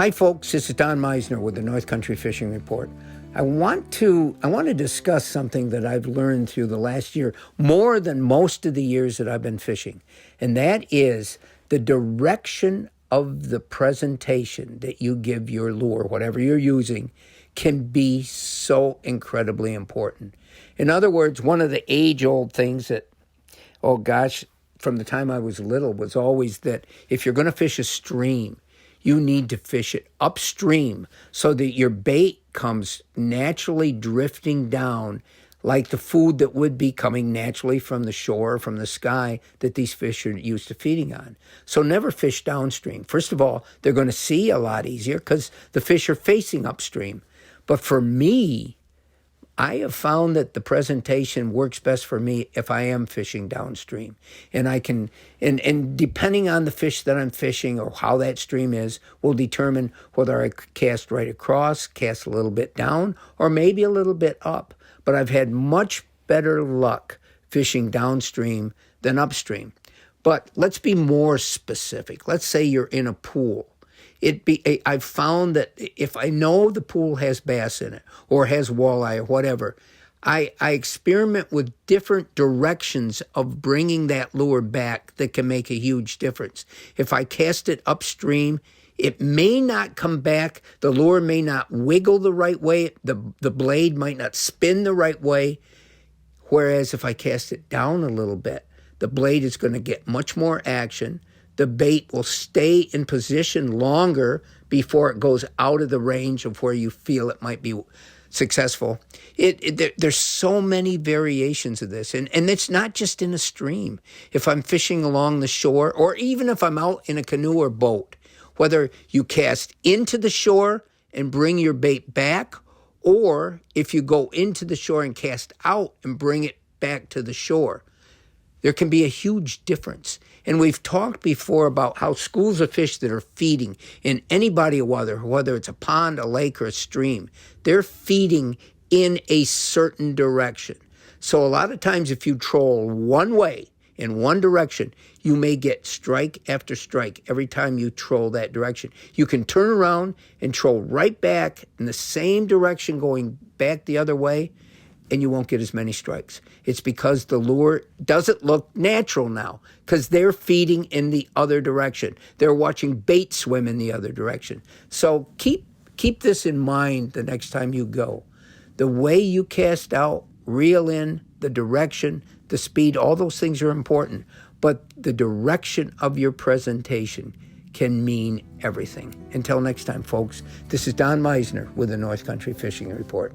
Hi folks, this is Don Meisner with the North Country Fishing Report. I want to discuss something that I've learned through the last year, more than most of the years that I've been fishing, and that is the direction of the presentation that you give your lure, whatever you're using, can be so incredibly important. In other words, one of the age-old things that, from the time I was little was always that if you're going to fish a stream, you need to fish it upstream so that your bait comes naturally drifting down like the food that would be coming naturally from the shore, from the sky that these fish are used to feeding on. So never fish downstream. First of all, they're going to see a lot easier because the fish are facing upstream. But for me, I have found that the presentation works best for me if I am fishing downstream. And I can, and depending on the fish that I'm fishing or how that stream is, will determine whether I cast right across, cast a little bit down, or maybe a little bit up. But I've had much better luck fishing downstream than upstream. But let's be more specific. Let's say you're in a pool. I've found that if I know the pool has bass in it or has walleye or whatever, I experiment with different directions of bringing that lure back that can make a huge difference. If I cast it upstream, it may not come back. The lure may not wiggle the right way. The blade might not spin the right way. Whereas if I cast it down a little bit, the blade is going to get much more action. The bait will stay in position longer before it goes out of the range of where you feel it might be successful. There's so many variations of this, and it's not just in a stream. If I'm fishing along the shore, or even if I'm out in a canoe or boat, whether you cast into the shore and bring your bait back, or if you go into the shore and cast out and bring it back to the shore, there can be a huge difference. And we've talked before about how schools of fish that are feeding in any body of water, whether it's a pond, a lake, or a stream, they're feeding in a certain direction. So a lot of times if you troll one way, in one direction, you may get strike after strike every time you troll that direction. You can turn around and troll right back in the same direction going back the other way, and you won't get as many strikes. It's because the lure doesn't look natural now because they're feeding in the other direction. They're watching bait swim in the other direction. So keep this in mind the next time you go. The way you cast out, reel in, the direction, the speed, all those things are important. But the direction of your presentation can mean everything. Until next time, folks, this is Don Meisner with the North Country Fishing Report.